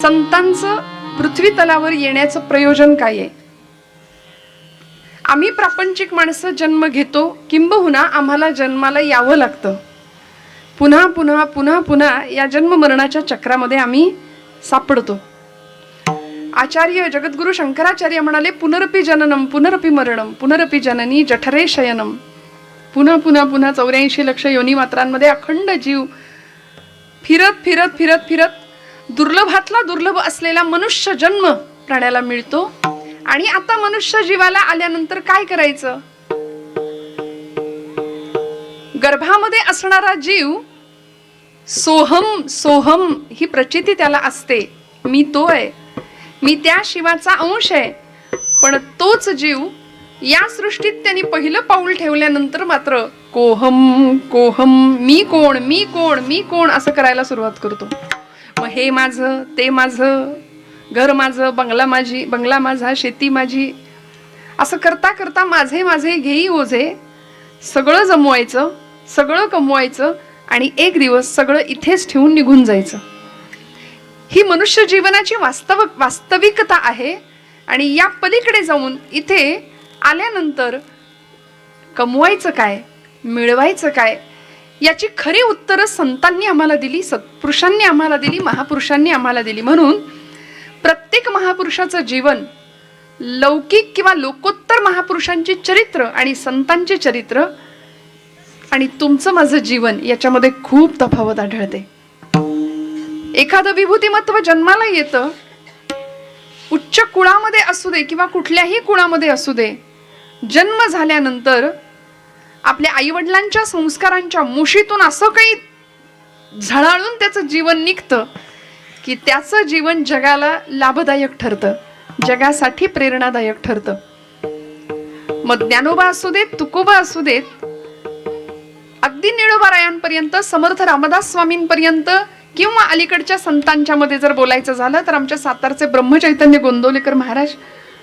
संतांचं पृथ्वी तलावर येण्याचं प्रयोजन काय आहे? आम्ही प्रापंचिक माणसं जन्म घेतो, किंबहुना आम्हाला जन्माला यावं लागतं. पुन्हा पुन्हा पुन्हा पुन्हा या जन्म मरणाच्या चक्रामध्ये आम्ही सापडतो. आचार्य जगद्गुरु शंकराचार्य म्हणाले, पुनरपि जननम पुनरपि मरणम पुनरपि जननी जठरे शयनम. पुन्हा पुन्हा पुन्हा 84 लक्ष योनी मात्रांमध्ये अखंड जीव फिरत फिरत फिरत फिरत दुर्लभातला दुर्लभ असलेला मनुष्य जन्म प्राण्याला मिळतो. आणि आता मनुष्य जीवाला आल्यानंतर काय करायचं? गर्भामध्ये असणारा जीव सोहम सोहम ही प्रचिती त्याला असते. मी तो आहे, मी त्या शिवाचा अंश आहे. पण तोच जीव या सृष्टीत त्यांनी पहिलं पाऊल ठेवल्यानंतर मात्र कोहम कोहम, मी कोण मी कोण मी कोण असं करायला सुरुवात करतो. मग हे माझं, ते माझं, घर माझं, बंगला माझा, शेती माझी, असं करता करता माझे माझे घेई ओझे, सगळं जमवायचं, सगळं कमवायचं आणि एक दिवस सगळं इथेच ठेवून निघून जायचं. ही मनुष्य जीवनाची वास्तविकता आहे. आणि या पलीकडे जाऊन इथे आल्यानंतर कमवायचं काय, मिळवायचं काय, याची खरी उत्तरं संतांनी आम्हाला दिली, सत्पुरुषांनी आम्हाला दिली, महापुरुषांनी आम्हाला दिली. म्हणून प्रत्येक महापुरुषाचं जीवन, लौकिक किंवा लोकोत्तर महापुरुषांची चरित्र आणि संतांचे चरित्र आणि तुमचं माझं जीवन याच्यामध्ये खूप तफावत आढळते. एखादं विभूतिमत्व जन्माला येतं, उच्च कुळामध्ये असू दे किंवा कुठल्याही कुळामध्ये असू दे, जन्म झाल्यानंतर आपल्या आईवडिलांच्या संस्कारांच्या मुशीतून असं काही झळाळून त्याचं जीवन निघतं की त्याचं जीवन जगाला लाभदायक ठरतं, जगासाठी प्रेरणादायक ठरतं. मग ज्ञानोबा असू देत, तुकोबा असू देत, अगदी निळोबारायांपर्यंत, समर्थ रामदास स्वामींपर्यंत, किंवा अलीकडच्या संतांच्या मध्ये जर बोलायचं झालं तर आमच्या सातारचे ब्रह्मचैतन्य गोंदवलेकर महाराज,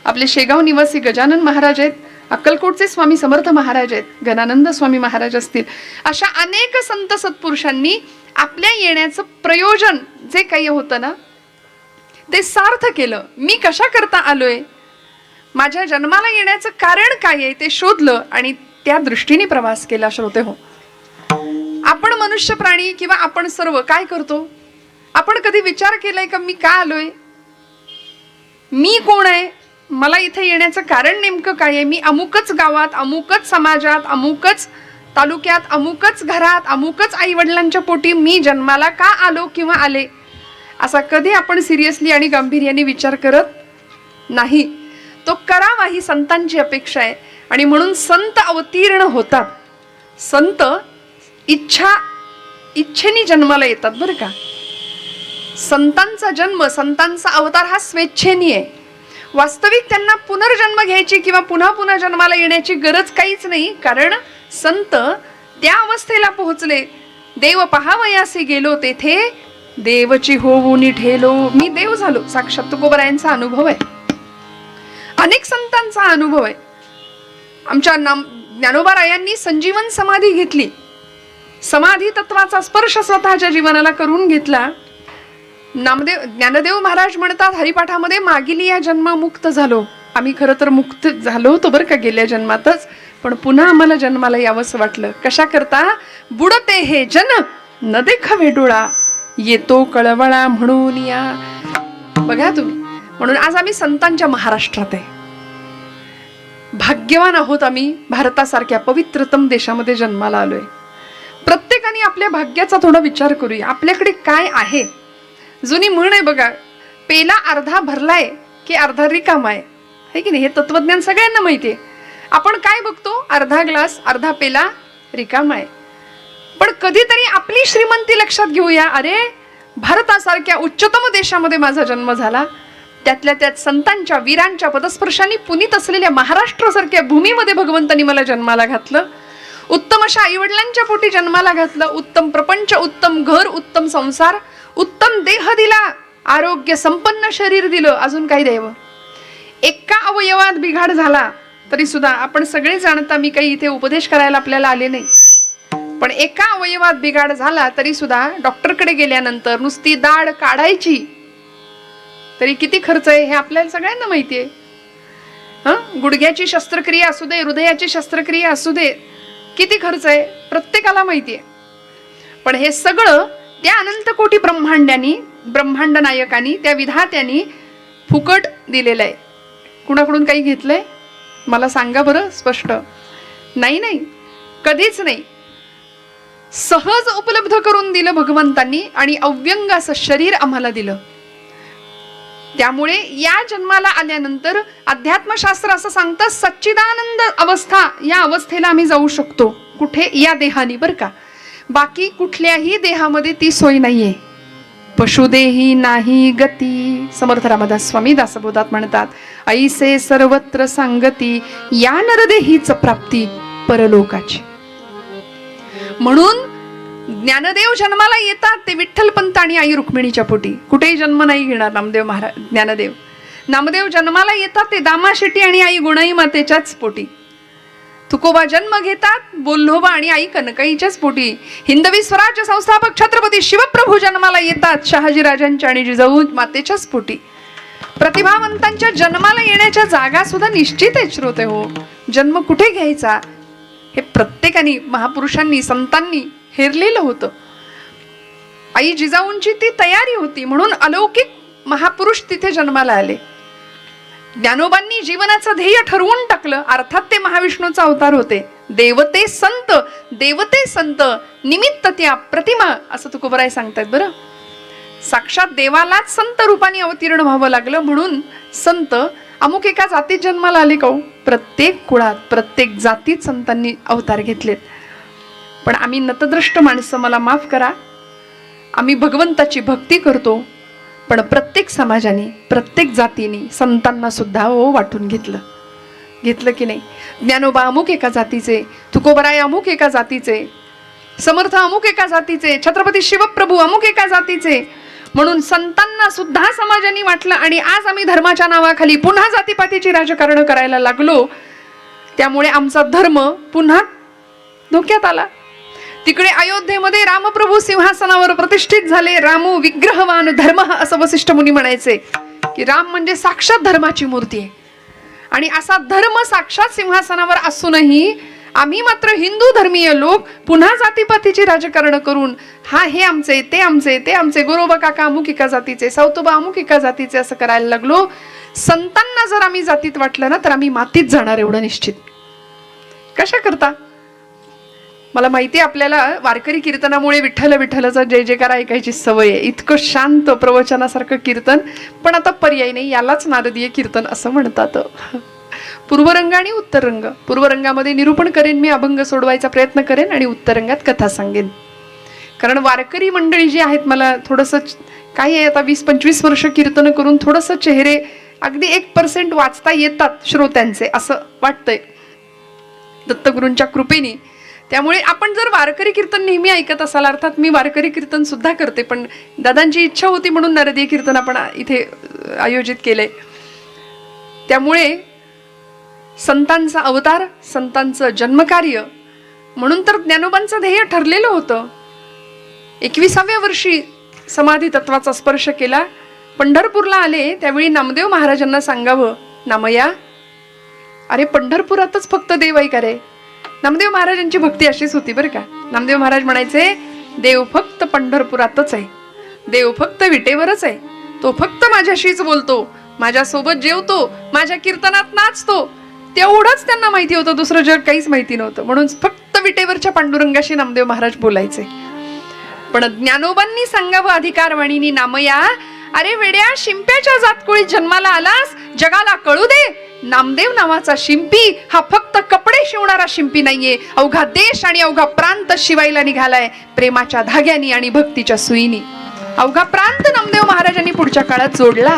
आपले शेगाव निवासी गजानन महाराज आहेत, अक्कलकोटचे स्वामी समर्थ महाराज आहेत, गणानंद स्वामी महाराज असतील, अशा अनेक संत सत्पुरुषांनी आपल्या येण्याचं प्रयोजन जे काही होतं ना ते सार्थ केलं. मी कशा करता आलोय, माझ्या जन्माला येण्याचं कारण काय आहे ते शोधलं आणि त्या दृष्टीने प्रवास केला. श्रोते हो, आपण मनुष्य प्राणी किंवा आपण सर्व काय करतो? आपण कधी विचार केलाय का मी का आलोय, मी कोण आहे, मला इथे येण्याचं कारण नेमकं काय आहे? मी अमुकच गावात, अमुकच समाजात, अमुकच तालुक्यात, अमुकच घरात, अमुकच आई वडिलांच्या पोटी मी जन्माला का आलो किंवा आले, असा कधी आपण सिरियसली आणि गांभीर्याने विचार करत नाही. तो करावा ही संतांची अपेक्षा आहे. आणि म्हणून संत अवतीर्ण होतात. संत इच्छेने जन्माला येतात बरं का. संतांचा जन्म, संतांचा अवतार हा स्वेच्छेने आहे. वास्तविक त्यांना पुनर्जन्म घ्यायची किंवा पुन्हा पुन्हा जन्माला येण्याची गरज काहीच नाही. कारण संत त्या अवस्थेला पोहोचले, देव पहावयासी गेलो तेथे देवची होऊनी ठेलो, मी देव झालो. साक्षात तुकोबरायांचा अनुभव आहे, अनेक संतांचा अनुभव आहे. आमच्या ज्ञानोबारायांनी संजीवन समाधी घेतली, समाधी तत्वाचा स्पर्श स्वतःच्या जीवनाला करून घेतला. ज्ञानदेव महाराज म्हणतात हरिपाठामध्ये, मागील या जन्मा मुक्त झालो. आम्ही खरं तर मुक्त झालो होतो बरं का गेल्या जन्मातच, पण पुन्हा आम्हाला जन्माला यावंसं वाटलं. कशा करता? बुडते हे जन न देखावे डोळा, येतो कळवळा म्हणून या. बघा तुम्ही, म्हणून आज आम्ही संतांच्या महाराष्ट्रात आहे. भाग्यवान आहोत आम्ही, भारतासारख्या पवित्रतम देशामध्ये जन्माला आलोय. प्रत्येकाने आपल्या भाग्याचा थोडा विचार करूया. आपल्याकडे काय आहे? जुनी म्हण आहे बघा, पेला अर्धा भरलाय की अर्धा रिकामा आहे की नाही? हे तत्वज्ञान सगळ्यांना माहिती आहे. आपण काय बघतो? अर्धा ग्लास, अर्धा पेला रिकामा आहे. पण कधीतरी आपली श्रीमंती लक्षात घेऊया. अरे, भारतासारख्या उच्चतम देशामध्ये माझा जन्म झाला, त्यातल्या त्यात संतांच्या वीरांच्या पदस्पर्शांनी पुनीत असलेल्या महाराष्ट्रासारख्या भूमीमध्ये भगवंतांनी मला जन्माला घातलं. उत्तम अशा आईवडिलांच्या पोटी जन्माला घातलं. उत्तम प्रपंच, उत्तम घर, उत्तम संसार, उत्तम देह दिला, आरोग्य संपन्न शरीर दिलं. अजून काही द्यावं? एका अवयवात बिघाड झाला तरी सुद्धा, आपण सगळे जाणता, मी काही इथे उपदेश करायला आपल्याला आले नाही, पण एका अवयवात बिघाड झाला तरी सुद्धा डॉक्टरकडे गेल्यानंतर नुसती दाढ काढायची तरी किती खर्च आहे हे आपल्याला सगळ्यांना माहिती आहे. गुडघ्याची शस्त्रक्रिया असू दे, हृदयाची शस्त्रक्रिया असू दे, किती खर्च आहे प्रत्येकाला माहिती आहे. पण हे सगळं त्या अनंत कोटी ब्रह्मांड नायकांनी, त्या विधात्यांनी फुकट दिलेलं आहे. कुणाकडून काही घेतलंय मला सांगा बरं स्पष्ट. नाही, कधीच नाही. सहज उपलब्ध करून दिलं भगवंतांनी आणि अव्यंग असं शरीर आम्हाला दिलं. त्यामुळे या जन्माला आल्यानंतर अध्यात्मशास्त्र असं सांगतं सच्चिदानंद अवस्था, या अवस्थेला आम्ही जाऊ शकतो. कुठे? या देहानी, बरं का. बाकी कुठल्याही देहामध्ये ती सोय नाहीये. पशुदेही नाही गती, समर्थ रामदास स्वामी दासबोधात म्हणतात, ऐसे सर्वत्र सांगती या नरदेहीच प्राप्ती परलोकाची. म्हणून ज्ञानदेव जन्माला येतात ते विठ्ठलपंत आणि आई रुक्मिणीच्या पोटी. कुठेही जन्म नाही घेणार नामदेव जन्माला येतात ते दामा शेट्टी आणि आई गुणाई मातेच्याच पोटी. तुकोबा जन्म घेतात बोल्लोबा आणि आई कनकाईच्याच पोटी. हिंदवी स्वराज्य संस्थापक छत्रपती शिवप्रभू जन्माला येतात शहाजी राजांच्या आणि जिजाऊ मातेच्याच पोटी. प्रतिभावंतांच्या जन्माला येण्याच्या जागा सुद्धा निश्चित आहेत श्रोते हो. जन्म कुठे घ्यायचा हे प्रत्येकाने, महापुरुषांनी, संतांनी हेरलेलं होतं. आई जिजाऊंची ती तयारी होती म्हणून अलौकिक महापुरुष तिथे जन्माला आले. ज्ञानोबांनी जीवनाचं ध्येय ठरवून टाकलं, अर्थात ते महाविष्णूचा अवतार होते. देवते संत निमित्त त्या प्रतिमा, असं तुकोबराय सांगतायत. बरं, साक्षात देवालाच संत रूपाने अवतीर्ण व्हावं लागलं म्हणून संत अमुक एका जातीत जन्माला आले का? प्रत्येक कुळात, प्रत्येक जातीत संतांनी अवतार घेतलेत. पण आम्ही नतद्रष्ट माणसं, मला माफ करा, आम्ही भगवंताची भक्ती करतो, पण प्रत्येक समाजाने, प्रत्येक जातीने संतांना सुद्धा वाटून घेतलं की नाही? ज्ञानोबा अमुक एका जातीचे, तुकोबराय अमुक एका जातीचे, समर्थ अमुक एका जातीचे, छत्रपती शिवप्रभू अमुक एका जातीचे, म्हणून संतांना सुद्धा समाजाने वाटलं. आणि आज आम्ही धर्माच्या नावाखाली पुन्हा जातीपातीची राजकारण करायला लागलो. त्यामुळे आमचा धर्म पुन्हा धोक्यात आला. तिकडे अयोध्येमध्ये रामप्रभू सिंहासनावर प्रतिष्ठित झाले. रामो विग्रहवान धर्म, असं वसिष्ठ मुनी म्हणायचे की राम म्हणजे साक्षात धर्माची मूर्ती आहे. आणि असा धर्म साक्षात सिंहासनावर असूनही आम्ही मात्र हिंदू धर्मीय लोक पुन्हा जातीपातीची राजकारण करून हे आमचे, ते आमचे, ते आमचे, गोरोबा काका अमुक एका जातीचे, सावतोबा अमुक एका जातीचे, असं करायला लागलो. संतांना जर आम्ही जातीत वाटलं ना तर आम्ही मातीत जाणार, एवढं निश्चित. कशा करता? मला माहिती आहे आपल्याला वारकरी कीर्तनामुळे विठ्ठलाचा जय जयकार ऐकायची सवय आहे. इतकं शांत प्रवचनासारखं कीर्तन, पण आता पर्याय नाही, यालाच नारदीय कीर्तन असं म्हणतात. पूर्वरंग आणि उत्तररंग. पूर्वरंगामध्ये निरूपण करेन मी, अभंग सोडवायचा प्रयत्न करेन, आणि उत्तररंगात कथा सांगेन. कारण वारकरी मंडळी जी आहेत, मला थोडंसं काय आहे, आता 20-25 वर्ष कीर्तन करून थोडंसं चेहरे अगदी 1% वाचता येतात श्रोत्यांचे, असं वाटतंय दत्तगुरूंच्या कृपेने. त्यामुळे आपण जर वारकरी कीर्तन नेहमी ऐकत असाल, अर्थात मी वारकरी कीर्तन सुद्धा करते, पण दादांची इच्छा होती म्हणून नारदीय कीर्तन आपण इथे आयोजित केलंय. त्यामुळे संतांचा अवतार, संतांचं जन्मकार्य, म्हणून तर ज्ञानोबांचं ध्येय ठरलेलं होतं. 21व्या वर्षी समाधी तत्वाचा स्पर्श केला. पंढरपूरला आले त्यावेळी नामदेव महाराजांना सांगावं, नामया, अरे पंढरपुरातच फक्त देव आहे का रे? नामदेव महाराजांची भक्ती अशीच होती बरं का. नामदेव महाराज म्हणायचे, देव फक्त पंढरपुरातच आहे, देव फक्त विटेवरच आहे, तो फक्त माझ्याशीच बोलतो, माझ्यासोबत जेवतो, माझ्या कीर्तनात नाचतो. तेवढंच त्यांना माहिती होतं, दुसरं जग काहीच माहिती नव्हतं. म्हणून फक्त विटेवरच्या पांडुरंगाशी नामदेव महाराज बोलायचे. पण ज्ञानोबांनी सांगावं अधिकारवाणीनी, नामया, अरे वेड्या, शिंप्याच्या जातकुळीत जन्माला आलास, जगाला कळू दे, नामदेव नावाचा शिंपी हा फक्त कपडे शिवणारा शिंपी नाहीये, अवघा देश आणि अवघा प्रांत शिवायला निघालाय प्रेमाच्या धाग्यानी आणि भक्तीच्या सुईनी. अवघा प्रांत नामदेव महाराजांनी पुढच्या काळात जोडला,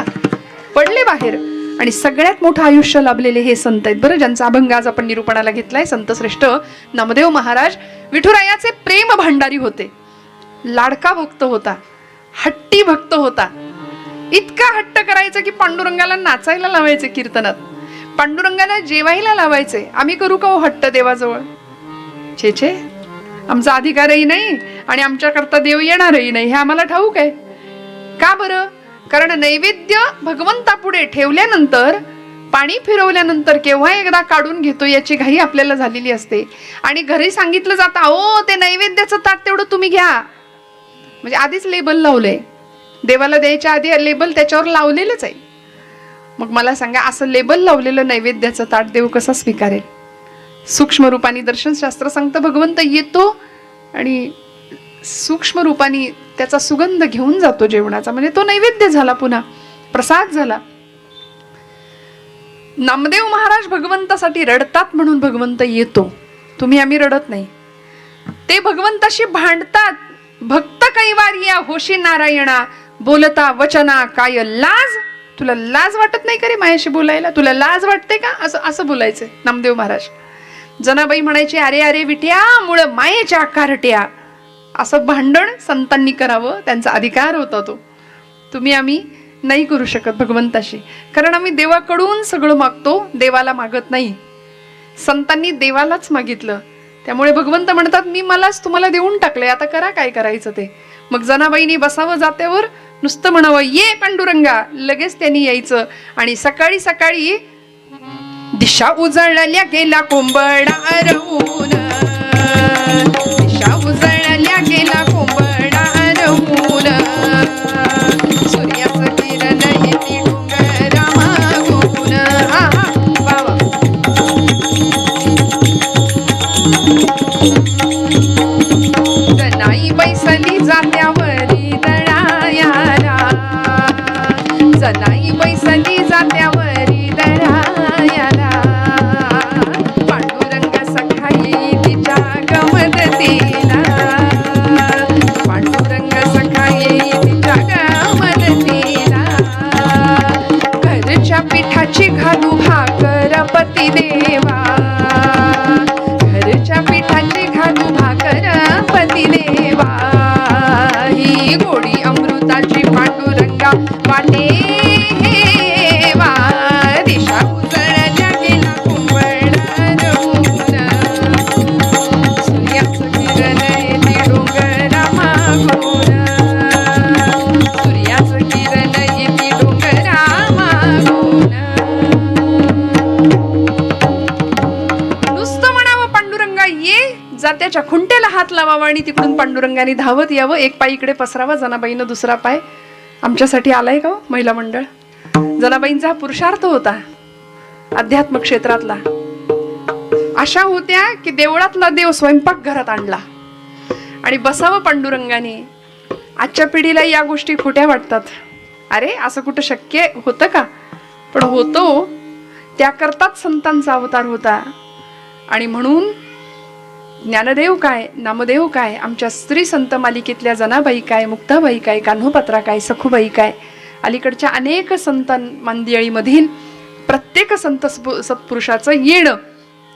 पडले बाहेर. आणि सगळ्यात मोठं आयुष्य लाभलेले हे संत आहेत बरं, ज्यांचा अभंग आज आपण निरूपणाला घेतलाय. संत श्रेष्ठ नामदेव महाराज विठुरायाचे प्रेम भांडारी होते, लाडका भक्त होता, हट्टी भक्त होता. इतका हट्ट करायचं की पांडुरंगाला नाचायला लावायचे कीर्तनात, पांडुरंगाला जेवायला लावायचे. आम्ही करू का हो हट्ट देवाजवळ? छे छे, आमचा अधिकारही नाही आणि आमच्याकरता देव येणारही नाही, हे आम्हाला ठाऊक आहे. का बरं? कारण नैवेद्य भगवंतापुढे ठेवल्यानंतर, पाणी फिरवल्यानंतर केव्हा एकदा काढून घेतो याची घाई आपल्याला झालेली असते. आणि घरी सांगितलं जातं, ओ ते नैवेद्याचं ताट तेवढं तुम्ही घ्या. म्हणजे आधीच लेबल लावलंय, देवाला द्यायच्या आधी लेबल त्याच्यावर लावलेलंच आहे. मग मला सांगा, असं लेबल लावलेलं नैवेद्याचं ताट देव कसा स्वीकारेल? सूक्ष्म रूपाने दर्शनशास्त्र सांगतं, भगवंत येतो आणि सूक्ष्म रूपाने त्याचा सुगंध घेऊन जातो जेवणाचा. म्हणजे तो नैवेद्य झाला, पुन्हा प्रसाद झाला. नामदेव महाराज भगवंतासाठी रडतात म्हणून भगवंत येतो. तुम्ही आम्ही रडत नाही. ते भगवंताशी भांडतात. भक्त कैवारिया होशी नारायणा, बोलता वचना काय लाज. तुला लाज वाटत नाही का रे माझ्याशी बोलायला? तुला लाज वाटते का? असं बोलायचं नामदेव महाराज. जनाबाई म्हणायची, अरे अरे विट्या मुळ मायेच्या कारट्या. असं भांडण संतांनी करावं, त्यांचा अधिकार होता तो. तुम्ही आम्ही नाही करू शकत भगवंताशी, कारण आम्ही देवाकडून सगळं मागतो, देवाला मागत नाही. संतांनी देवालाच मागितलं, त्यामुळे भगवंत म्हणतात, मी मलाच तुम्हाला देऊन टाकले, आता करा काय करायचं ते. मग जनाबाईंनी बसावं जात्यावर, नुसतं म्हणावं, ये पांडुरंगा, लगेच त्यांनी यायचं. आणि सकाळी सकाळी दिशा उजळल्या गेला कोंबडा रवून, दिशा उजळल्या गेला कोंबडा रवून, सूर्याचं किरण येते डोंगरा मागून. बाबा जनाई बैसली जात्यावरी दळायाला, जनाई बैसली जात्यावरी दळायाला, पांडुरंग सखाई तिच्या गमदतीला, पांडुरंग सखाई तिच्या गमदतीला, घरच्या पिठाची घालू भाकर पती देवा, घरच्या पिठाची घालू भाकर पती देवा, ही गोडी अमृताची पांडुरंगा वाटे वा, दिशा उजळल्या गेला कोंबडा रवून, सूर्याचं किरण येते डोंगरा मागून, सूर्याचं किरण येते डोंगरा मागून. नुसतं म्हणावं, पांडुरंगा ये, जात्याच्या खुंट्याला हात लावावा आणि तिकडून पांडुरंगाने धावत यावं. एक पाय इकडे पसरावा, जनाबाईनं दुसरा पाय. आमच्यासाठी आलाय का महिला मंडळ? जनाबाईंचा पुरुषार्थ होता अध्यात्म क्षेत्रातला. अशा होत्या की देवळातला देव स्वयंपाक घरात आणला आणि बसावं पांडुरंगाने. आजच्या पिढीला या गोष्टी खोट्या वाटतात. अरे असं कुठं शक्य होतं का? पण होतो. त्याकरताच संतांचा अवतार होता. आणि म्हणून ज्ञानदेव काय, नामदेव काय, आमच्या स्त्री संत मालिकेतल्या जनाबाई काय, मुक्ताबाई काय, कान्होपात्रा काय, सखुबाई काय, अलीकडच्या अनेक संत मंडळीमधील प्रत्येक संत सत्पुरुषाचं येणं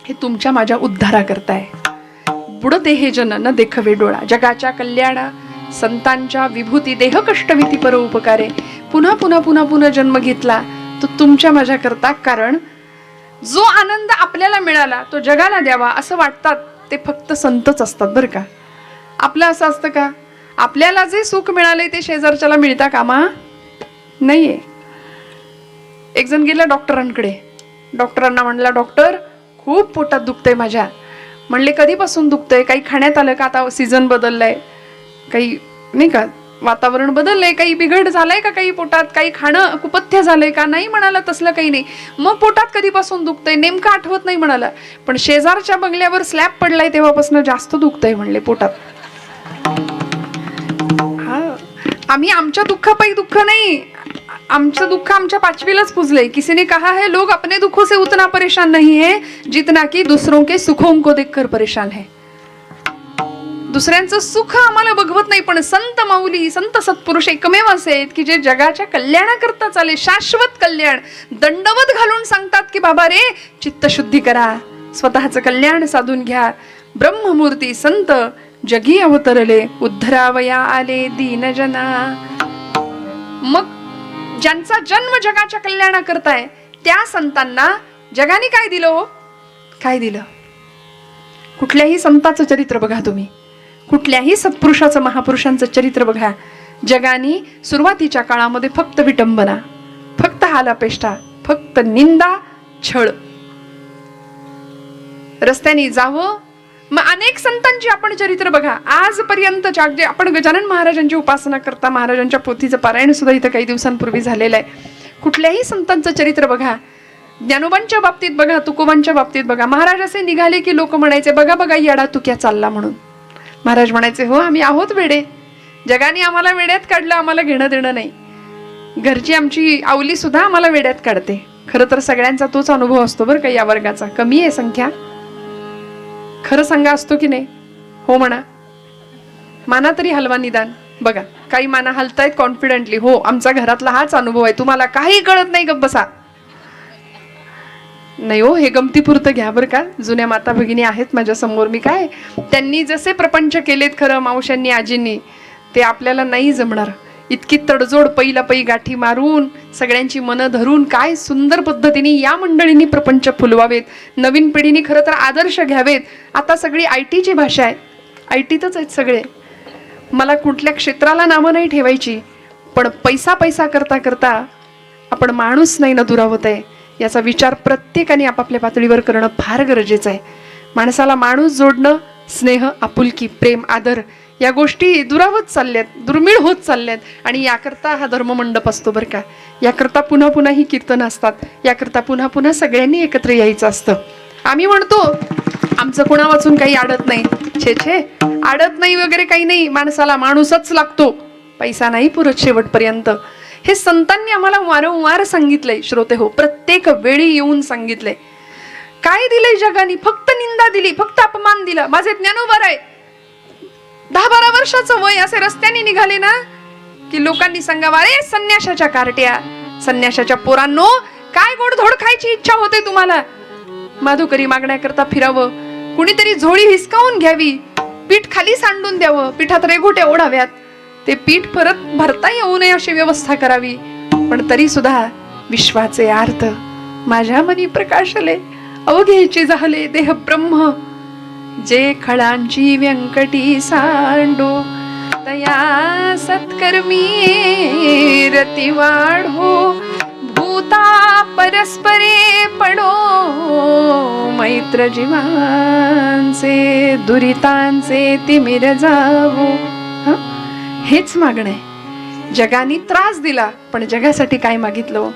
हे तुमच्या माझ्या उद्धाराकरताय. बुडते हे जन न देखवे डोळा, जगाच्या कल्याणा संतांच्या विभूती देह कष्टविती पर उपकारे. पुन्हा पुन्हा पुन्हा पुन्हा जन्म घेतला तो तुमच्या माझ्या करता. कारण जो आनंद आपल्याला मिळाला तो जगाला द्यावा असं वाटतात ते फक्त संतच असतात बरं का. आपलं असं असतं का? आपल्याला जे सुख मिळाले ते शेजारच्याला मिळता कामा नाहीये. एक जण गेला डॉक्टरांकडे. डॉक्टरांना म्हणला, डॉक्टर खूप पोटात दुखतंय माझ्या. म्हणले कधीपासून दुखतंय? काही खाण्यात आलं का? आता सीझन बदललाय, काही नाही का, वातावरण बदललंय, काही बिघड झालाय का, काही पोटात काही खाणं कुपथ्य झालंय का? नाही म्हणाला, तसलं काही नाही. मग पोटात कधीपासून दुखतंय? नेमकं आठवत नाही म्हणाला. पण शेजारच्या बंगल्यावर स्लॅब पडलाय तेव्हापासून जास्त दुखतंय म्हणले पोटात. हा, आम्ही आमच्या दुःखापायी दुःख नाही, आमचं दुःख आमच्या पाचवीलाच पुजलंय. किसी ने कहा है लोग अपने दुखों से उतना परेशान नहीं है जितना कि दूसरों के सुखों को देखकर परेशान है. दुसऱ्यांचं सुख आम्हाला बघवत नाही, पण संत माऊली, संत सत्पुरुष एकमेव असे आहेत की जे जगाच्या कल्याणाकरता चाले, शाश्वत कल्याण दंडवत घालून सांगतात की बाबा रे चित्तशुद्धी करा, स्वतःचं कल्याण साधून घ्या. ब्रह्ममूर्ती संत जगी अवतरले, उद्धरावया आले दीनजना. मग ज्यांचा जन्म जगाच्या कल्याणाकरता आहे त्या संतांना जगाने काय दिलं हो? काय दिलं? कुठल्याही संताचं चरित्र बघा तुम्ही, कुठल्याही सत्पुरुषाचं, महापुरुषांचं चरित्र बघा, जगाने सुरुवातीच्या काळामध्ये फक्त विटंबना, फक्त हालापेष्टा, फक्त निंदा, छळ. रस्त्याने जावं. मग अनेक संतांची आपण चरित्र बघा आजपर्यंत, जे आपण गजानन महाराजांची उपासना करता, महाराजांच्या पोथीचं पारायण सुद्धा इथं काही दिवसांपूर्वी झालेलं आहे. कुठल्याही संतांचं चरित्र बघा, ज्ञानोबांच्या बाबतीत बघा, तुकोबांच्या बाबतीत बघा, महाराज असे निघाले की लोक म्हणायचे बघा बघा येडा तुक्या चालला म्हणून. महाराज म्हणायचे हो आम्ही आहोत वेडे, जगाने आम्हाला वेड्यात काढलं, आम्हाला घेणं देणं नाही. घरची आमची आवली सुद्धा आम्हाला वेड्यात काढते. खरं तर सगळ्यांचा तोच अनुभव असतो बरं का या वर्गाचा. कमी आहे संख्या, खरं सांगा असतो की नाही? हो म्हणा, माना तरी हलवा निदान. बघा काही माना हलतायत कॉन्फिडेंटली, हो आमचा घरातला हाच अनुभव आहे, तुम्हाला काही कळत नाही गप्प बसा. नाही हो, हे गमतीपुरतं घ्या बरं का. जुन्या माता भगिनी आहेत माझ्या समोर, मी काय त्यांनी जसे प्रपंच केलेत खरं मावशांनी आजींनी, ते आपल्याला नाही जमणार. इतकी तडजोड पैला पै गाठी मारून सगळ्यांची मनं धरून काय सुंदर पद्धतीने या मंडळींनी प्रपंच फुलवावेत. नवीन पिढीने खरं तर आदर्श घ्यावेत. आता सगळी IT ची भाषा आहे, IT तच आहेत सगळे. मला कुठल्या क्षेत्राला नावं नाही ठेवायची, पण पैसा पैसा करता करता आपण माणूस नाही ना दुरावत आहे, याचा विचार प्रत्येकाने आपापल्या पातळीवर करणं फार गरजेचं आहे. माणसाला माणूस जोडणं, स्नेह, आपुलकी, प्रेम, आदर या गोष्टी दुरावत चालल्यात, दुर्मिळ होत चालल्यात. आणि याकरता हा धर्ममंडप असतो बरं का. याकरता पुन्हा पुन्हा ही कीर्तन असतात, याकरता पुन्हा पुन्हा सगळ्यांनी एकत्र यायचं असतं. आम्ही म्हणतो आमचं कुणा वाचून काही आडत नाही, छे छे आडत नाही वगैरे काही नाही, माणसाला माणूसच लागतो, पैसा नाही पुरत शेवटपर्यंत. हे संतांनी आम्हाला वारंवार सांगितलंय श्रोते हो, प्रत्येक वेळी येऊन सांगितलंय. काय दिलंय जगाने? फक्त निंदा दिली, फक्त अपमान दिला. माझे ज्ञानोबा आहे 10-12 वर्षाचं वय, असे रस्त्याने निघाले ना की लोकांनी सांगावं अरे संन्याशाच्या कार्ट्या, संन्याशाच्या पोरांनो काय गोडधोड खायची इच्छा होते तुम्हाला? माधुकरी मागण्याकरता फिरावं, कुणीतरी झोळी हिसकावून घ्यावी, पीठ खाली सांडून द्यावं, पिठात रेघोट्या ओढाव्यात, ते पीठ परत भरता येऊ नये अशी व्यवस्था करावी. पण तरी सुद्धा विश्वाचे अर्थ माझ्या मनी प्रकाशले, अवघेची झाले देह ब्रह्म, जे खळांची व्यंकटी सांडो, तया सत्कर्मी रती वाढो, भूता परस्परे पडो, मैत्र जीवांचे दुरितांचे तिमिर जावो. हेच मागणं आहे. जगाने त्रास दिला पण जगासाठी काय मागितलं?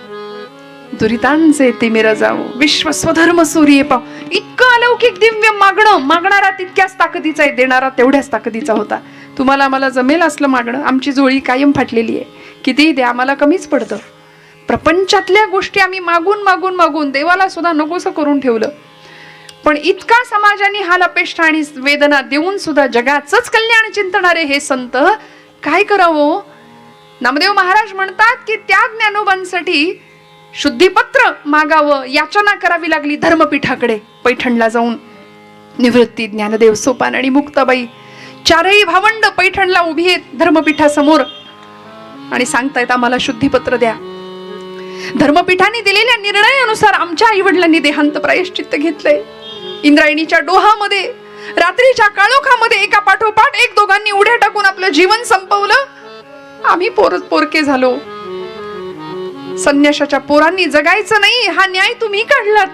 दुरितांचे तिमिर जावो, विश्व स्वधर्म सूर्य पाव. इतकं अलौकिक दिव्य मागणं. मागणारा तितक्याच ताकदीचा आहे, देणारा तेवढ्याच ताकदीचा होता. तुम्हाला मला जमेल असलं मागणं. आमची जोळी कायम फाटलेली आहे, कितीही द्या आम्हाला कमीच पडतं. प्रपंचातल्या गोष्टी आम्ही मागून मागून मागून देवाला सुद्धा नकोसं करून ठेवलं. पण इतका समाजाने हाल अपेष्टा आणि वेदना देऊन सुद्धा जगाचंच कल्याण चिंतणारे हे संत काय करावं? नामदेव महाराज म्हणतात की त्या ज्ञानोबांसाठी शुद्धिपत्र मागावं, याचना करावी लागली धर्मपीठाकडे. पैठणला जाऊन निवृत्ती, ज्ञानदेव, सोपान आणि मुक्ताबाई चारही भावंड पैठणला उभी आहेत धर्मपीठासमोर आणि सांगतायत आम्हाला शुद्धिपत्र द्या. धर्मपीठाने दिलेल्या निर्णयानुसार आमच्या आई वडिलांनी देहांत प्रायश्चित्त घेतलंय. इंद्रायणीच्या डोहामध्ये रात्रीच्या काळोखामध्ये एका पाठोपाठ एक दोघांनी उड्या टाकून आपलं जीवन संपवलं. आम्ही पोरके झालो. संन्याशाच्या पोरांनी जगायचं नाही हा न्याय तुम्ही काढलात,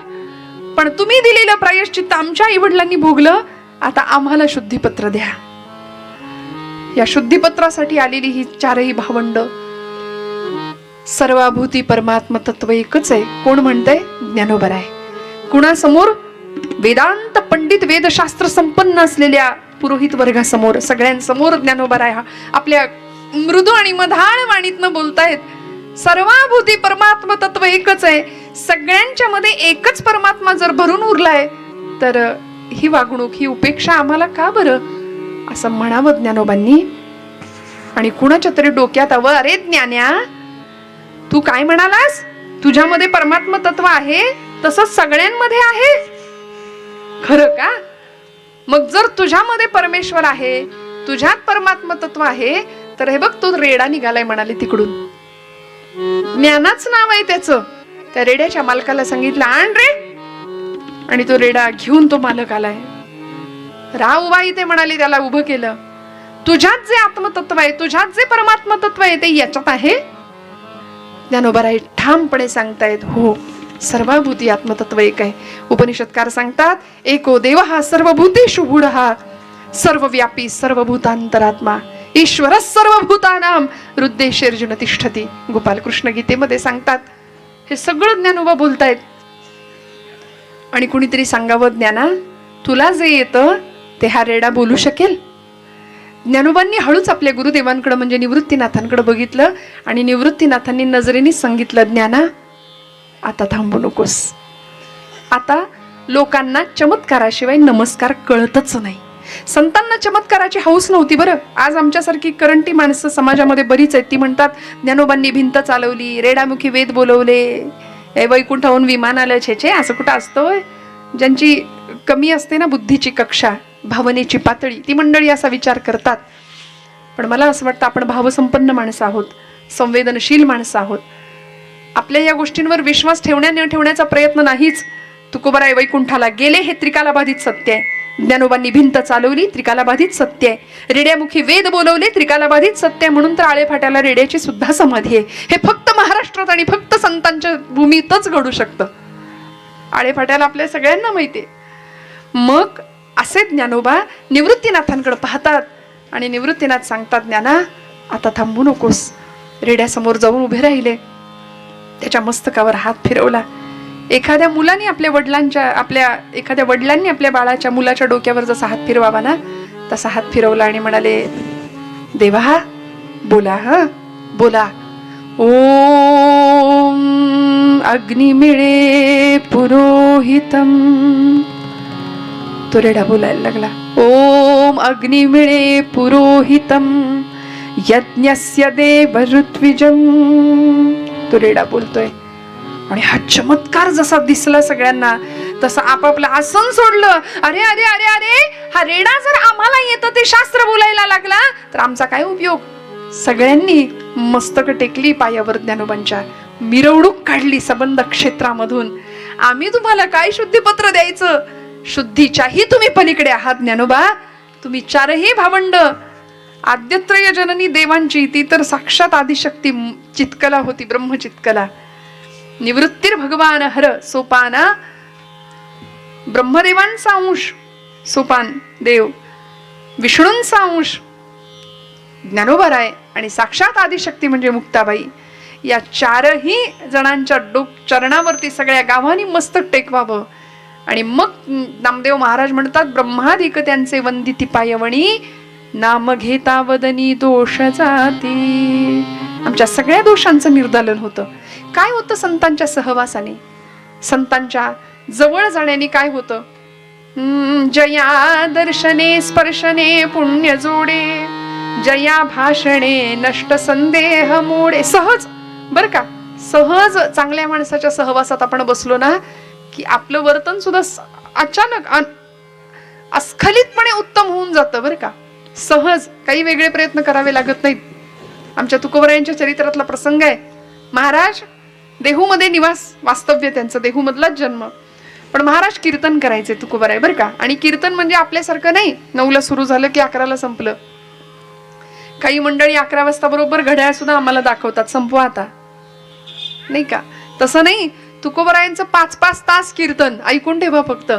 पण तुम्ही दिलेलं प्रायश्चित्त आमच्या आई वडिलांनी भोगलं. आता आम्हाला शुद्धिपत्र द्या. या शुद्धिपत्रासाठी आलेली ही चारही भावंड, सर्वाभूती परमात्मा तत्व एकच आहे. कोण म्हणतंय? ज्ञानोबा आहे. कुणासमोर? वेदांत पंडित, वेदशास्त्र संपन्न असलेल्या पुरोहित वर्गासमोर, सगळ्यांसमोर ज्ञानोबा आहे. आपल्या मृदू आणि मधाळ वाणीतनं बोलतायत सर्वाभूती परमात्मा तत्व एकच आहे. सगळ्यांच्या मध्ये एकच परमात्मा जर भरून उरलाय तर ही वागणूक, ही उपेक्षा आम्हाला का बरं? असं म्हणावं ज्ञानोबांनी. आणि कुणाच्या तरी डोक्यात हवं, अरे ज्ञान्या तू काय म्हणालास? तुझ्यामध्ये परमात्मा तत्व आहे तसंच सगळ्यांमध्ये आहे. खरं का? मग जर तुझ्यामध्ये परमेश्वर आहे, तुझ्यात परमात्मा तत्व आहे, तर हे बघ तो रेडा निघालाय म्हणाले तिकडून. ज्ञानाच नाव आहे त्याचं. त्या रेड्याच्या मालकाला सांगितलं आण रे, आणि तो रेडा घेऊन तो मालक आलाय. राव उभा इथे म्हणाले, त्याला उभं केलं. तुझ्यात जे आत्मतत्व आहे, तुझ्यात जे परमात्म तत्व आहे ते याच्यात आहे. ज्ञानोबाराय ठामपणे सांगतायत, हो सर्वभूती आत्मतत्व एक आहे. उपनिषदकार सांगतात, एको देव हा सर्वभूतेषु गूढः सर्वव्यापी सर्वभूतांतरात्मा ईश्वर सर्वभूतानां हृदयेषु तिष्ठति. गोपाल कृष्ण गीतेमध्ये सांगतात. हे सगळं ज्ञानोबा बोलतायत. आणि कुणीतरी सांगावं, ज्ञाना तुला जे येतं ते हा रेडा बोलू शकेल? ज्ञानोबांनी हळूच आपल्या गुरुदेवांकडे म्हणजे निवृत्तीनाथांकडे बघितलं आणि निवृत्तीनाथांनी नजरेने सांगितलं, ज्ञाना आता थांबू नकोस. आता लोकांना चमत्काराशिवाय नमस्कार कळतच नाही. संतांना चमत्काराची हौस नव्हती बरं. आज आमच्यासारखी करंटी माणसं समाजामध्ये बरीच आहेत. ती म्हणतात ज्ञानोबांनी भिंत चालवली, रेडामुखी वेद बोलवले, वैकुंठाहून विमान आलं. छेचे, असं कुठं असतं? ज्यांची कमी असते ना बुद्धीची कक्षा, भावनेची पातळी, ती मंडळी असा विचार करतात. पण मला असं वाटतं आपण भावसंपन्न माणसं आहोत, संवेदनशील माणसं आहोत. आपल्या या गोष्टींवर विश्वास ठेवण्या न ठेवण्याचा प्रयत्न नाहीच. तुकोबाराय वैकुंठाला गेले हे त्रिकालाबाधित सत्य आहे. ज्ञानोबांनी भिंत चालवली, त्रिकालाबाधित सत्य आहे. रेड्यामुखी वेद बोलवले, त्रिकालाबाधित सत्य आहे. म्हणून तर आळेफाट्याला रेड्याची सुद्धा समाधी आहे. हे फक्त महाराष्ट्रात आणि फक्त संतांच्या भूमीतच घडू शकतं. आळेफाट्याला आपल्या सगळ्यांना माहितीये. मग असे ज्ञानोबा निवृत्तीनाथांकडे पाहतात आणि निवृत्तीनाथ सांगतात, ज्ञाना आता थांबू नकोस. रेड्यासमोर जाऊन उभे राहिले, त्याच्या मस्तकावर हात फिरवला. एखाद्या मुलाने एखाद्या वडिलांनी आपल्या बाळाच्या मुलाच्या डोक्यावर जसा हात फिरवावा ना, तसा हात फिरवला आणि म्हणाले, देवा बोला, बोला. ओम अग्निमिळे पुरोहितम. तो रेडा बोलायला लागला, ओम अग्निमिळे पुरोहितम यज्ञस्य देव ऋत्विजम. तो रेडा बोलतोय. आणि हा चमत्कार जसा दिसला सगळ्यांना, तसं आपापलं आसन सोडलं. अरे अरे अरे अरे, हा रेडा जर आम्हाला येतं ते शास्त्र बोलायला लागला तर आमचा काय उपयोग? सगळ्यांनी मस्तक टेकली पायावर ज्ञानोबांच्या, मिरवणूक काढली सबंध क्षेत्रामधून. आम्ही तुम्हाला काय शुद्धीपत्र द्यायचं? शुद्धीच्याही तुम्ही पलीकडे आहात ज्ञानोबा. तुम्ही चारही भावंड, आद्यत्रय जननी देवांची, ती तर साक्षात आदिशक्ती चित्कला होती, ब्रह्मचित्कला. निवृत्तीर भगवान हर सोपाना, ब्रह्मदेवांचा अंश सोपान देव, विष्णूंचा अंश ज्ञानोबाराय आणि साक्षात आदिशक्ती म्हणजे मुक्ताबाई. या चारही जणांच्या चरणावरती सगळ्या गावांनी मस्तक टेकवावं. आणि मग नामदेव महाराज म्हणतात, ब्रह्मादिक त्यांचे वंदिती पायवणी, नाम घेता वदनी दोष जाती. आमच्या सगळ्या दोषांचं निर्दालन होतं. काय होतं संतांच्या सहवासाने, संतांच्या जवळ जाण्याने काय होतं? जया दर्शने स्पर्शने पुण्य जोडे, जया भाषणे नष्ट संदेह मोडे. सहज बर का, सहज चांगल्या माणसाच्या सहवासात आपण बसलो ना की आपलं वर्तन सुद्धा अचानक अस्खलितपणे उत्तम होऊन जातं बर का. सहज, काही वेगळे प्रयत्न करावे लागत नाहीत. आमच्या तुकोबरायांच्या चरित्रातला प्रसंग आहे. महाराज देहूमध्ये निवास, वास्तव्य त्यांचं देहूमधलाच जन्म. पण महाराज कीर्तन करायचे तुकोबराय बर का. आणि कीर्तन म्हणजे आपल्यासारखं नाही 9ला सुरू झालं की 11ला संपलं. काही मंडळी 11 वाजता बरोबर घड्याळ सुद्धा आम्हाला दाखवतात, संपवा आता, नाही का? तसं नाही. तुकोबरायांचं 5-5 तास कीर्तन. ऐकून ठेवा फक्त.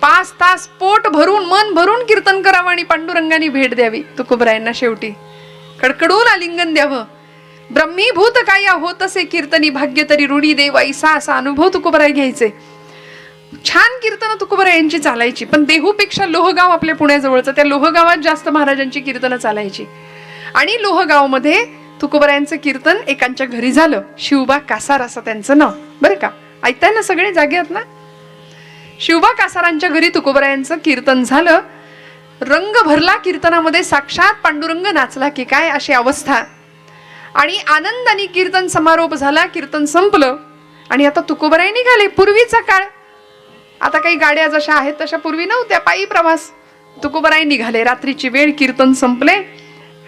5 तास पोट भरून मन भरून कीर्तन करावं आणि पांडुरंगाने भेट द्यावी तुकोबरायांना. शेवटी कडकडून आलिंगन द्यावं. ब्रह्मीभूत काय होत असे कीर्तनी, भाग्य तरी रूढी देवा ईसा, असा अनुभव तुकोबराय घ्यायचे. छान कीर्तन तुकोबरायांची चालायची. पण देहूपेक्षा लोहगाव आपल्या पुण्याजवळचं, त्या लोहगावात जास्त महाराजांची कीर्तनं चालायची. आणि लोहगावमध्ये तुकोबरायांचं कीर्तन एकांच्या घरी झालं. शिवबा कासार असं त्यांचं नाव बरं का. ऐकताय ना सगळे, जागे आहेत ना? शिवबा कासारांच्या घरी तुकोबरायांचं कीर्तन झालं. रंग भरला कीर्तनामध्ये, साक्षात पांडुरंग नाचला की काय अशी अवस्था. आणि आनंदाने कीर्तन समारोप झाला. कीर्तन संपलं आणि आता तुकोबराय निघाले. पूर्वीचा काळ, आता काही गाड्या जशा आहेत तशा पूर्वी नव्हत्या, पायी प्रवास. तुकोबराय निघाले. रात्रीची वेळ, कीर्तन संपले,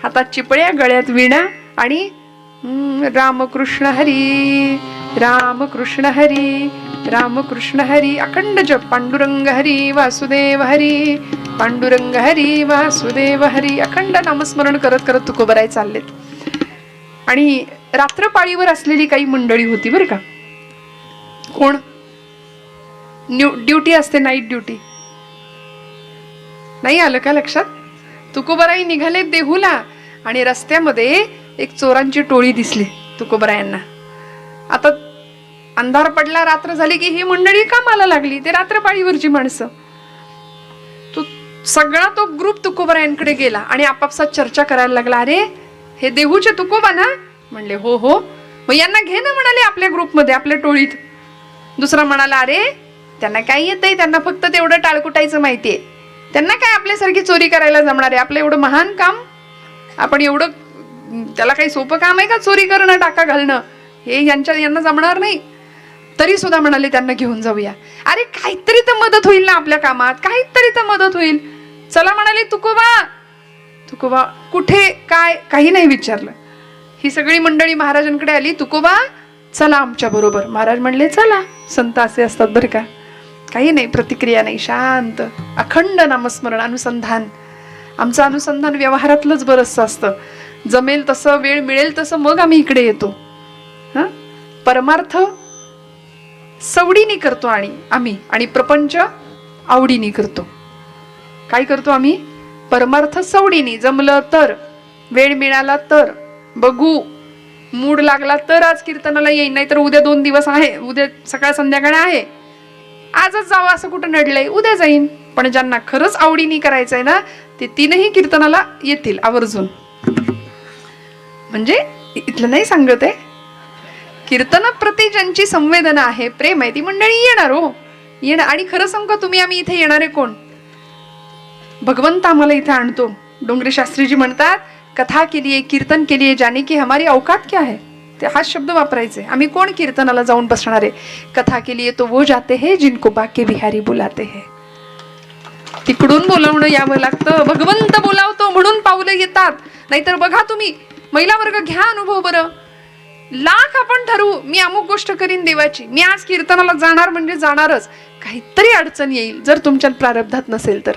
हातात चिपळ्या, गळ्यात वीणा आणि रामकृष्ण हरी रामकृष्ण हरी रामकृष्ण हरी, अखंड जप. पांडुरंग हरी वासुदेव हरी पांडुरंग हरी वासुदेव हरी अखंड नामस्मरण करत करत तुकोबराय चाललेत. आणि रात्रपाळीवर असलेली काही मंडळी होती बरं का. कोण? ड्युटी असते, नाईट ड्युटी. नाही आलं का लक्षात? तुकोबराई निघाले देहूला आणि रस्त्यामध्ये एक चोरांची टोळी दिसली तुकोबरायांना. आता अंधार पडला, रात्र झाली की ही मंडळी कामाला लागली. ते रात्रपाळीवरची माणसं. सगळा तो ग्रुप तुकोबरायांकडे गेला आणि आपापसात चर्चा करायला लागला. अरे हे देहूचे तुकोबा ना? म्हणले हो हो. मग यांना घे ना म्हणाले आपल्या ग्रुपमध्ये, आपल्या टोळीत. दुसरा म्हणाला अरे त्यांना काय येतंय, त्यांना फक्त तेवढं टाळकुटायचं माहितीये, त्यांना काय आपल्यासारखी चोरी करायला जमणार आहे? आपलं एवढं महान काम, आपण एवढं, त्याला काही सोपं काम आहे का चोरी करणं, टाका घालणं? हे यांना जमणार नाही. तरी सुद्धा म्हणाले त्यांना घेऊन जाऊया. अरे काहीतरी तर मदत होईल ना आपल्या कामात, काहीतरी तर मदत होईल. चला म्हणाले तुकोबा. तुकोबा कुठे काय काही नाही विचारलं. ही सगळी मंडळी महाराजांकडे आली. तुकोबा चला आमच्या बरोबर. महाराज म्हणले चला. संत असे असतात बरं का, काही नाही, प्रतिक्रिया नाही, शांत अखंड नामस्मरण अनुसंधान. आमचं अनुसंधान व्यवहारातलंच बरंचसं असतं. जमेल तसं, वेळ मिळेल तसं मग आम्ही इकडे येतो. हा, परमार्थ सवडीने करतो आम्ही आणि प्रपंच आवडीने करतो. काय करतो आम्ही? परमार्थ सवडीने. जमलं तर, वेळ मिळाला तर, बघू, मूड लागला तर आज कीर्तनाला येईन, नाही तर उद्या 2 दिवस आहे, उद्या सकाळ संध्याकाळ आहे, आजच जावं असं कुठं नडलंय, उद्या जाईन. पण ज्यांना खरंच आवडीने करायचंय ना ते 3ही कीर्तनाला येतील आवर्जून. म्हणजे इथलं नाही सांगत आहे, कीर्तनाप्रती ज्यांची संवेदना आहे, प्रेम आहे, ती मंडळी येणार हो, येणार. आणि खरं सांगू तुम्ही, आम्ही इथे येणारे कोण? भगवंत आम्हाला इथे आणतो. डोंगरे शास्त्रीजी म्हणतात, कथा केली आहे, कीर्तन केली आहे, जाने की हमारी औकात क्या है. ते हा शब्द वापरायचे. आम्ही कोण कीर्तनाला जाऊन बसणार आहे? कथा केली आहे तो वो जाते हैं जिनको बाके बिहारी बुलाते हैं. तिकडून बोलावणं यावं लागतं. भगवंत बोलावतो म्हणून पावलं येतात. नाहीतर बघा तुम्ही, महिला वर्ग घ्या अनुभव बरं. लाख आपण ठरवू, मी अमुक गोष्ट करीन देवाची, मी आज कीर्तनाला जाणार म्हणजे जाणारच, काहीतरी अडचण येईल जर तुमच्यात प्रारब्धात नसेल तर.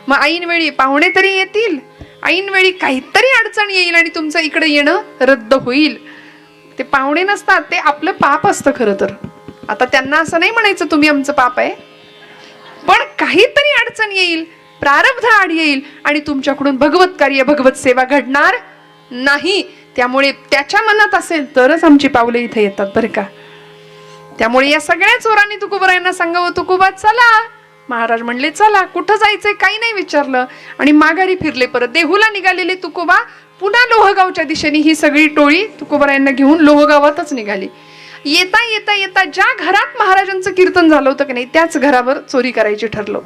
मग ऐन वेळी पाहुणे तरी येतील, ऐन वेळी काहीतरी अडचण येईल आणि तुमचं इकडे येणं रद्द होईल. ते पाहुणे नसतात, ते आपलं पाप असतं खरं तर. आता त्यांना असं नाही म्हणायचं तुम्ही आमचं पाप आहे, पण काहीतरी अडचण येईल, प्रारब्ध आड येईल आणि तुमच्याकडून भगवत कार्य, भगवत सेवा घडणार नाही. त्यामुळे त्याच्या मनात असेल तरच आमची पावले इथे येतात बरं का. त्यामुळे या सगळ्या चोरांनी तुकोबरायांना सांगावं, तुकोबा चला. महाराज म्हणले चला. कुठं जायचंय काही नाही विचारलं आणि माघारी फिरले. परत देहूला निघालेले तुकोबा पुन्हा लोहगावच्या दिशेने ही सगळी टोळी तुकोबरायांना घेऊन लोहगावातच निघाली. येता येता येता ज्या घरात महाराजांचं कीर्तन झालं होतं की नाही, त्याच घरावर चोरी करायची ठरलं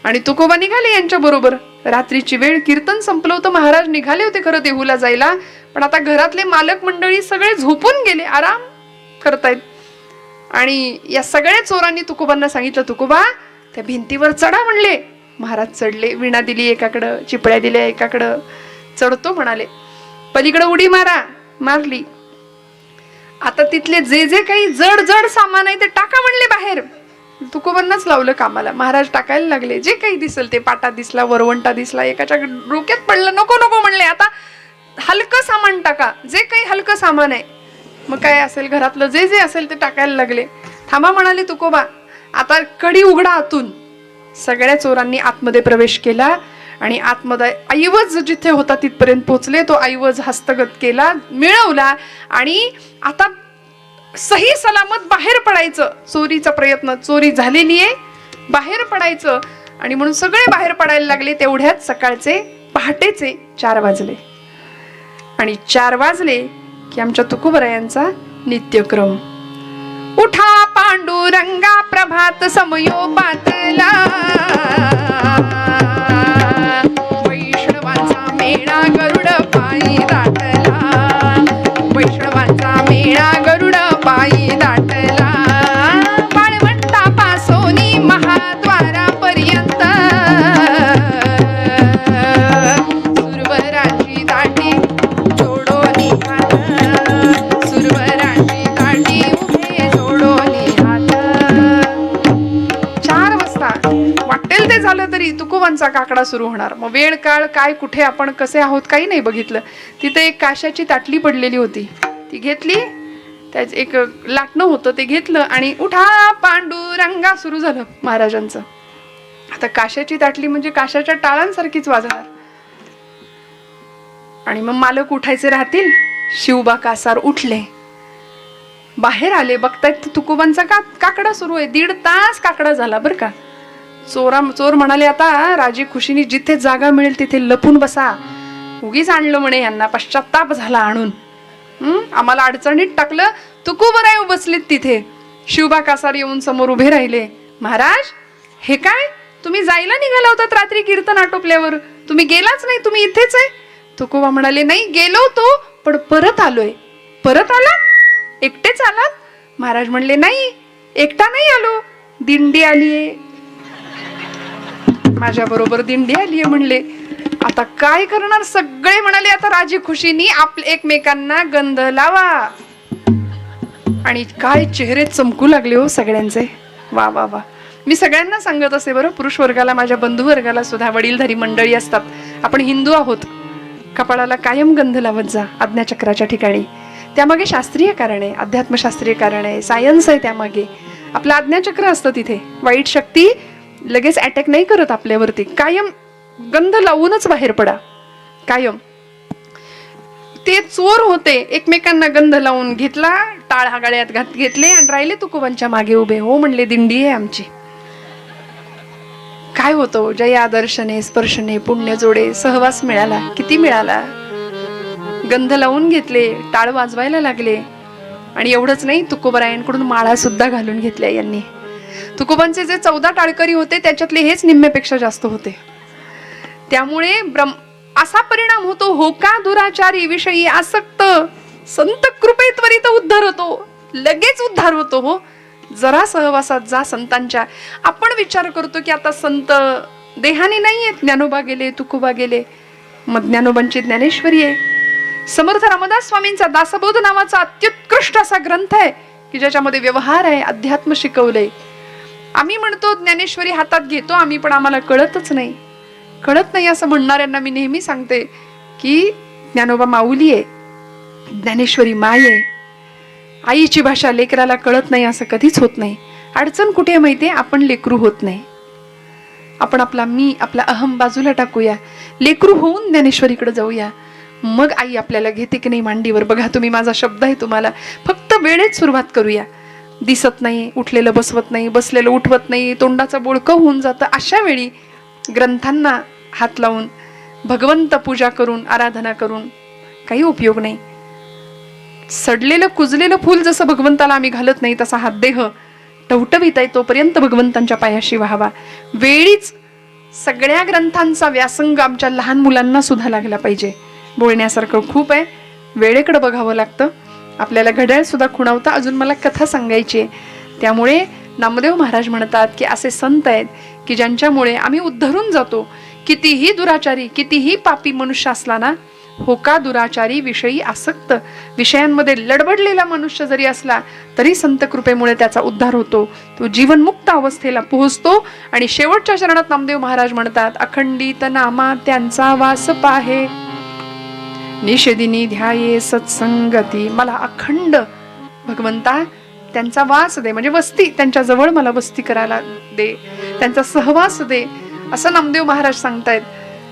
आणि तुकोबा निघाले यांच्या बरोबर. रात्रीची वेळ, कीर्तन संपलं होतं, महाराज निघाले होते खरं देहूला जायला, पण आता घरातले मालक मंडळी सगळे झोपून गेले, आराम करतायत. आणि या सगळ्या चोरांनी तुकोबांना सांगितलं, तुकोबा त्या भिंतीवर चढा म्हणले. महाराज चढले. विणा दिली एकाकडं, चिपळ्या दिल्या एकाकडं. चढतो म्हणाले. पलीकडे उडी मारा. मारली. आता तिथले जे जे काही जड जड सामान आहे ते टाका म्हणले बाहेर. तुकोबांनाच लावलं कामाला. महाराज टाकायला लागले. जे काही दिसल ते, पाटा दिसला, वरवंटा दिसला, एकाच्या डोक्यात पडलं, नको नको म्हणले, आता हलकं सामान टाका, जे काही हलकं सामान आहे. मग काय असेल घरातलं, जे जे असेल ते टाकायला लागले. थांबा म्हणाले तुकोबा, आता कडी उघडा आतून. सगळ्या चोरांनी आतमध्ये प्रवेश केला आणि आतमध्ये ऐवज जिथे होता तिथपर्यंत पोहोचले. तो ऐवज हस्तगत केला, मिळवला आणि आता सही सलामत बाहेर पडायचं. चोरीचा प्रयत्न, चोरी झालेली आहे, बाहेर पडायचं. आणि म्हणून सगळे बाहेर पडायला लागले. तेवढ्यात सकाळचे पहाटेचे 4 वाजले. आणि 4 वाजले की आमच्या तुकोबरायांचा नित्यक्रम. उठा पांडुरंगा प्रभात समयोपातला, वैष्णवांचा मेळा गरुड पायी दाटला, वैष्णवांचा मेळा गरुड पायी दाटला, बाळवंटापासोनी महाद्वारापर्यंत सुरवराची दाटी जोडोनी हात, सुरवराची दाटी उभे जोडोनी हात. 4 वाजता वाटेल ते झालं तरी तुकोबा तुकोबांचा काकडा सुरू होणार. मग वेळ काळ काय कुठे आपण कसे आहोत काही नाही बघितलं. तिथे एक काशाची ताटली पडलेली होती, ती घेतली, त्याच एक लाटणं होतं ते घेतलं आणि उठा पांडुरंगा सुरू झालं महाराजांचं. आता काशाची ताटली म्हणजे काशाच्या टाळांसारखीच वाजणार. आणि मग मालक उठायचे राहतील. शिवबा कासार उठले, बाहेर आले, बघतायत तुकोबांचा काकडा सुरू आहे. 1.5 तास काकडा झाला बरं का. चोर म्हणाले, आता राजे खुशीने जिथे जागा मिळेल तिथे लपून बसा, उगीच आणलं म्हणे यांना, पश्चाताप झाला आणून, आम्हाला अडचणीत टाकलं. तुकोबराय बसलेत तिथे. शिवबा कासार येऊन समोर उभे राहिले. महाराज हे काय, तुम्ही जायला निघाला होतात रात्री कीर्तन आटोपल्यावर, तुम्ही गेलाच नाही, तुम्ही इथेच आहे. तुकोबा म्हणाले, नाही गेलो होतो पण परत आलोय. परत आलात? एकटेच आलात? महाराज म्हणले, नाही एकटा नाही आलो, दिंडी आलीये, माझ्या बरोबर दिंडी आलीये म्हणले. आता काय करणार, सगळे म्हणाले आता राजी खुशीनी आपल्या एकमेकांना गंध लावा. आणि काय चेहरे चमकू लागले हो सगळ्यांचे. वा वा वा. मी सगळ्यांना सांगत असे बरं, पुरुष वर्गाला, माझ्या बंधू वर्गाला सुद्धा, वडीलधारी मंडळी असतात, आपण हिंदू आहोत, कपाळाला कायम गंध लावत जा आज्ञाचक्राच्या ठिकाणी. त्यामागे शास्त्रीय कारण आहे, अध्यात्मशास्त्रीय कारण आहे, सायन्स आहे त्यामागे. आपलं आज्ञाचक्र असतं तिथे. वाईट शक्ती लगेच अटॅक नाही करत आपल्यावरती. कायम गंध लावूनच बाहेर पडा, कायम. ते चोर होते, एकमेकांना गंध लावून घेतला, टाळ हा गळ्यात घेतले आणि राहिले तुकोबांच्या मागे उभे. हो म्हणले, दिंडी आहे आमची. काय होतं, जया दर्शने स्पर्शने पुण्य जोडे, सहवास मिळाला, किती मिळाला. गंध लावून घेतले, टाळ वाजवायला लागले. आणि एवढंच नाही, तुकोबरायांकडून माळा सुद्धा घालून घेतल्या यांनी. तुकोबांचे जे 14 टाळकरी होते त्याच्यातले हेच निम्म्यापेक्षा जास्त होते. त्यामुळे असा परिणाम होतो, होका दुराचारी विषयी आसक्त, संत कृपे त्वरित उद्धार होतो, लगेच उद्धार होतो. हो, जरा सहवासात जा संतांच्या. आपण विचार करतो की आता संत देहाने नाहीये, ज्ञानोबा गेले, तुकोबा गेले, मग ज्ञानोबांची ज्ञानेश्वरी आहे. समर्थ रामदास स्वामींचा दासबोध नावाचा अत्युत्कृष्ट असा ग्रंथ आहे की ज्याच्यामध्ये व्यवहार आहे, अध्यात्म शिकवलंय. आम्ही म्हणतो ज्ञानेश्वरी हातात घेतो आम्ही, पण आम्हाला कळतच नाही. कळत नाही असं म्हणणाऱ्यांना मी नेहमी सांगते की ज्ञानोबा माऊली आहे, ज्ञानेश्वरी माय आहे. आईची भाषा लेकराला कळत नाही असं कधीच होत नाही. अडचण कुठे माहितीये, आपण लेकरू होत नाही. आपण आपला मी, आपला अहम बाजूला टाकूया, लेकरू होऊन ज्ञानेश्वरीकडे जाऊया. मग आई आपल्याला घेते की नाही मांडीवर. बघा तुम्ही, माझा शब्द आहे तुम्हाला, फक्त वेळेत सुरुवात करूया. दिसत नाही, उठलेलं बसवत नाही, बसलेलं उठवत नाही, तोंडाचं बोळकं होऊन जातं. अशा वेळी ग्रंथांना हात लावून, भगवंत पूजा करून, आराधना करून काही उपयोग नाही. सडलेलं कुजलेलं फूल जसं भगवंताला आम्ही घालत नाही, तसा हा देह टवटवीत आहे तोपर्यंत भगवंतांच्या पायाशी व्हावा. वेळीच सगळ्या ग्रंथांचा व्यासंग आमच्या लहान मुलांना सुद्धा लागला पाहिजे. बोलण्यासारखं खूप आहे, वेळेकडे बघावं लागतं. आपल्याला घड्याळ सुद्धा खुणावतं. अजून मला कथा सांगायची आहे. त्यामुळे नामदेव महाराज म्हणतात की असे संत आहेत की ज्यांच्यामुळे आम्ही उद्धरून जातो. कितीही दुराचारी, कितीही पापी मनुष्य असला ना, होका दुराचारी विषयी आसक्त, विषयांमध्ये लडबडलेला मनुष्य जरी असला तरी संत कृपेमुळे त्याचा उद्धार होतो. तो जीवनमुक्त अवस्थेला पोहोचतो. आणि शेवटच्या चरणात नामदेव महाराज म्हणतात, अखंडित नामा त्यांचा वास पाहे, निषेदिनी ध्याये सत्संगती. मला अखंड भगवंता त्यांचा वास दे, म्हणजे वस्ती, त्यांच्या जवळ मला वस्ती करायला दे, त्यांचा सहवास दे, असं नामदेव महाराज सांगतायत.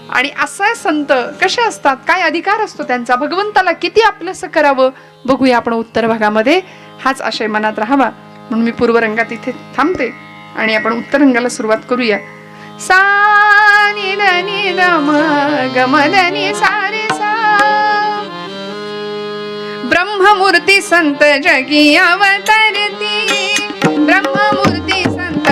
आणि असा संत कसे असतात, काय अधिकार असतो त्यांचा, भगवंताला किती आपलंसं करावं बघूया आपण उत्तर भागामध्ये. हाच आशय मनात राहावा म्हणून मी पूर्वरंगात इथे थांबते आणि आपण उत्तर रंगाला सुरुवात करूया. सा नि द नि द म ग म द नि सा रे सा. ब्रह्ममूर्ती संत जगी अवतरती, ब्रह्ममूर्ती संत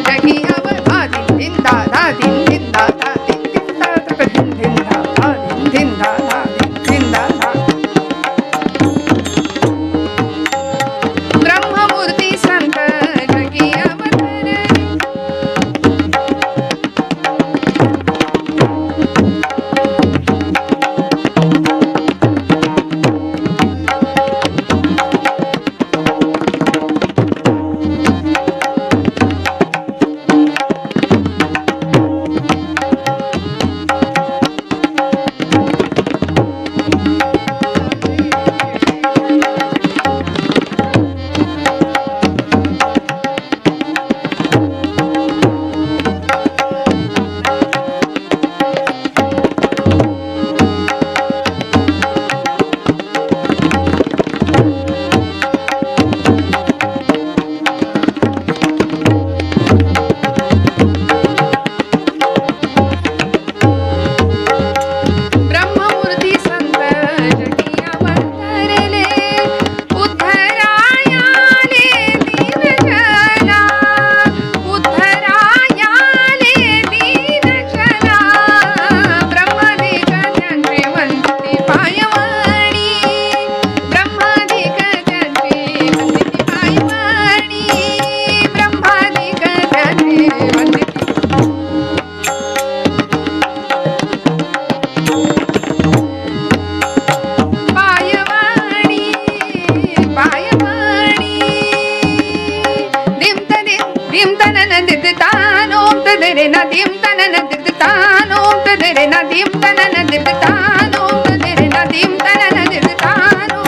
जगी अवतरती. दिन दा दा दिन दिन दा दा दिन दिन दा दा दिन दिन दा दा दिन दिन दा दा दिन दिन दा दा. ब्रह्ममूर्ती संत जगी अवतरती. तदेरे ना दिम तनन दिद तानो तदेरे ना दिम तनन दिद तानो तदेरे ना दिम तनन दिद तानो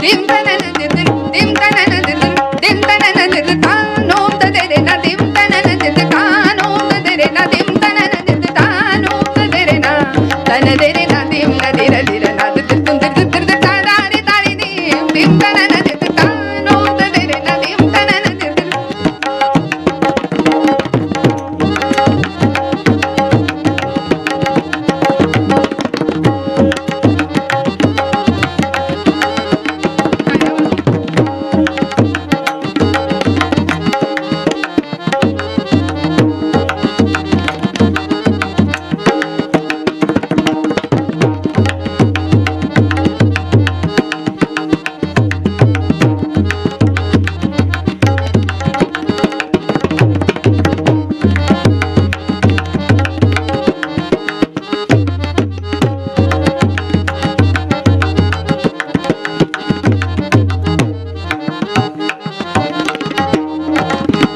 दिम तनन दिद दिम तनन दिद दिम तनन दिद तानो तदेरे ना दिम तनन दिद तानो तदेरे ना दिम तनन दिद तानो तदेरे ना तन देरे ना दिम ना दिर दिर ना दिद तुम दिद दिद तारे तारे दिम दिम तनन दिद तानो तदेरे ना दिम तनन दिद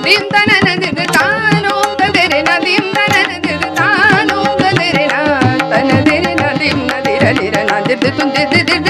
दिम तनन दिद तानो तदेरे ना दिम तनन दिद तानो तदेरे ना तन देरे ना दिम ना दिर दिर ना दिद तुम दिद दिद